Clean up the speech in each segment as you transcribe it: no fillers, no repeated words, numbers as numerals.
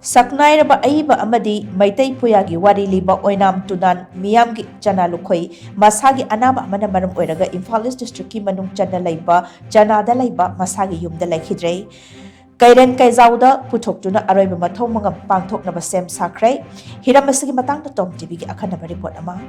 Saknairaba Aiba Amadi, Maitai Puyagi Wari Liba Oinam Tunan, Miyamgi Chana Lukoi, Masagi Anaba Manamaram Oiraga, Imphalis District Manung Chana Laiba, Chana Dalaiba, Masagi Yum the Lakidre. Kairen Kaizauda, Putoktuna Araba Matomanga Pangtok Naba Sem Sakre, Hiramasigi Matang the Tom Tibi Akanaba report ama.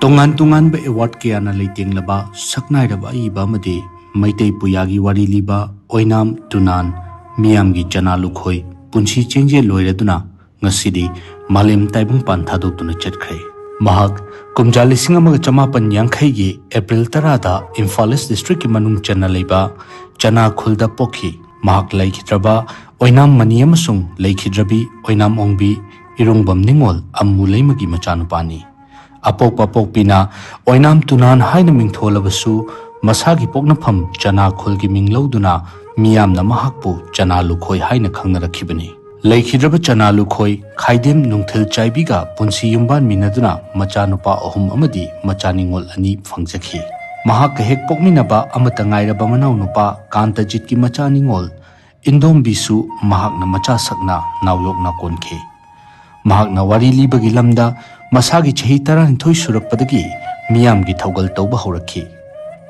Tungan ba award kaya na leiting laba, Saknairaba Aiba Amadi, Maitai Puyagi Wari Liba, Oinam Tunan, Miyamgi Chana Lukhoi, Punsi Chenje Loiraduna, Ngasidi, Malim Taibung Pantadutuna Chetkre. Mahak, Kumjali Singamaga Chamapan Yankhaigi, April Tarada, Imphalis District Manung Chana Leba, Chana Khulda Pokhi, Mahak Laikhidraba, Oinam Maniamasung, Laikhidrabi, Oinam Ongbi, Irungbam Ningol, Amulaimagi Machanupani. Apok Papok Pina, Oinam Tunan Hainaming Tholabasu, Masagi Poknapam, Chana Khulgi Minglauduna, Miyam na mahakpu Chana Lukhoi haina khangnarakibani. Laikhidraba Chana Lukhoi, Khaidem Nungthil Chaibiga, Punsi Yumban Minaduna, Machanupa Ohum Amadi, Machaningol Ani Fangzaki. Mahak hek pokminaba Amatangairaba Manau Nupa, Kanta Jitki Machaningol, Indom Bisu, Mahak na Macha Sakna, Nauyok na Konke. Mahak na Wari Libagi Lamda, Masagi Chahitara Nthoi Surakpadagi, Miyam gi Thaugal Tauba Horaki.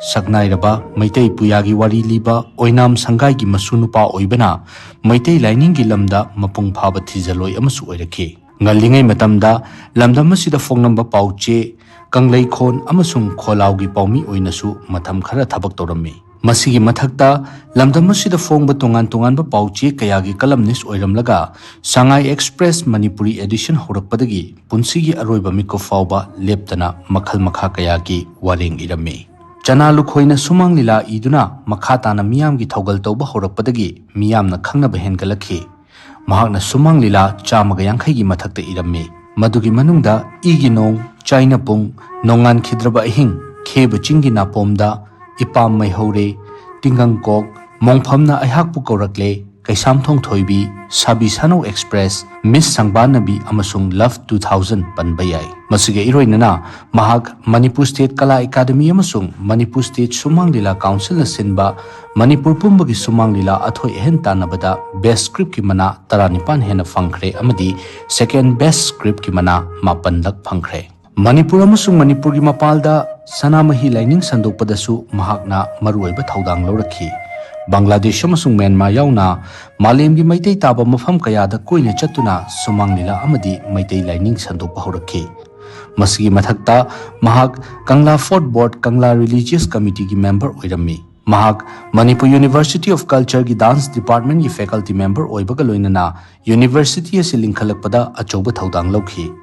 Saknairaba, Maitai Puyagi Wari Liba, Oinam Sangai gi Masunupa Oibana, Maitai Lining gi Lamda, Mapung Phaba Thizaloi Amasu Oirake. Ngalingai Matamda, Lamda Masida Fongnamba Pauche, Kanglai Khon Amasung Kholau gi Paumi Oinasu, Matam Khara Thabak Torami. Masigi Mathakta, Lamda Masida Fongba Tungan Pauche Kayagi Kalamnis Oiramlaga, Sangai Express Manipuri Edition Horakpadagi, Punsigi Aroiba Miko Fauba, Leptana, Makhal Makha Kayagi, Waring Irame. Chana Lukhoina Sumang Lila Iduna, Makhatana Miyamgi Thaugal Tauba Horakpadagi, Miyamna Khangna Behengalaki. Mahakna Sumang Lila, Chamaga Yankhagi Mathakta Irame. Madugi Manungda, Iginong, China Pung, Nongan Khidraba Ahing, Kheba Chingi Napomda, Ipam Maihore, Tingang Kok, Mongpamna Ayhakpu Korakle, Kaisam Thong Thoibi, Sabi Sano Express, Miss Sangbanabi Amasung Love 2000 Panbayai. Masige Iroinana, Mahak, Manipur State Kala Academy Amasung, Manipur State Sumang Lila Council na Sinba, Manipur Pumbagi Sumang Lila Athoy Henta Nabada, Best Script Kimana, Taranipan Hena Fangkre Amadi, Second Best Script Kimana, Mapandak Fangkre. Manipur Amasung Manipur Mapalda, Sanamahi Lining Sandopadasu, Mahakna, Maruiba Taudang Loraki. Bangladesh amasung Myanmar yauna Malemgi Maitai Taba Mafam Kayada Koina Chatuna Sumang Lila Amadi Maitai Lining Sandopa Horaki. Masigi Mathakta Mahak Kangla Fort Board Kangla Religious Committee ki member oirami. Mahak Manipur University of Culture ki Dance Department ki faculty member oibaga loinana University asi lingkhalakpada achoba thaudang lokhi.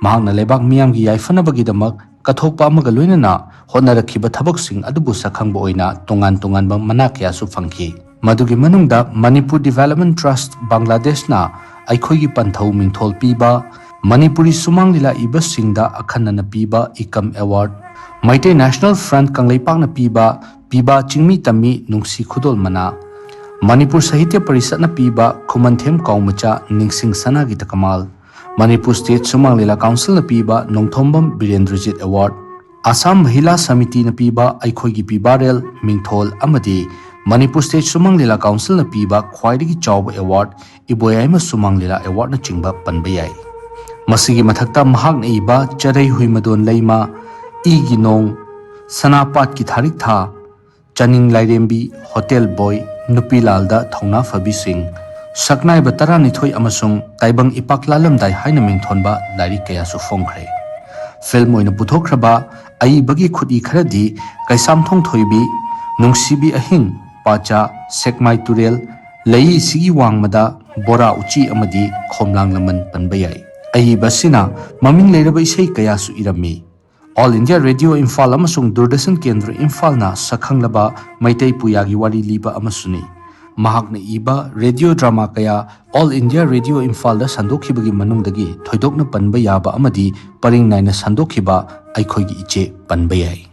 Mahak na lebak miyam gi yaifanabagi damak Kathokpa amaga loinana honnarakhiba thabaksing adubu sakhangba oina tongan bang manakya su fangki. Madugi manungda Manipur Development Trust Bangladesh na aikhoigi panthau mingthol piba, Manipuri Sumang Lila ibasingda akhanna piba Ikam Award, Maitai National Front Kangleipak na piba Chingmi Tami Nungsi Khudol Mana, Manipur Sahitya Parisat na piba Khumanthem Kaungmacha Ningsing Sana Gita Kamal, Manipur State Sumang Lila Council na piba Nongthombam Birendrajit Award, Assam Mahila Samiti na piba Aikhoigi Pibarel Mingthol Amadi, Manipur State Sumang Lila Council na piba Khwaidagi Chawba Award, Iboyaima Sumang Lila Award na chingba panbayai. Masigi Mathakta Mahak na iba Charai Huimadon Laima, Iginong, Sanapat ki Tharik Tha, Chaning Lairembi, Hotel Boy, Nupilalda Thongna Fabi Singh, Saknai Batara Nithoi Amasung, Taibang Ipak Lalamdai Haina Mingthonba, Dari Kaya Su Fongkre. Film Oina Puthokraba, Ai Bagi Khudi Kharadi, Kaisam Thong Thoibi, Nungsibi Ahing, Pacha, Sekmai Turel, Lai Sigi Wangmada, Bora Uchi Amadi, Khomlang Laman Panbayai. Ai Basina, Maming Leraba Isai Kaya Su Irami. All India Radio Imphal Amasung Durdasan Kendra Imphal na Sakhanglaba, Maitai Puyagi Wari Liba Amasuni. Mahakna iba radio drama kaya All India Radio Imphal da sandokhibagi manungdagi thoidokna panba yaba amadi paring naina sandokhiba aikhoigi iche panba yai.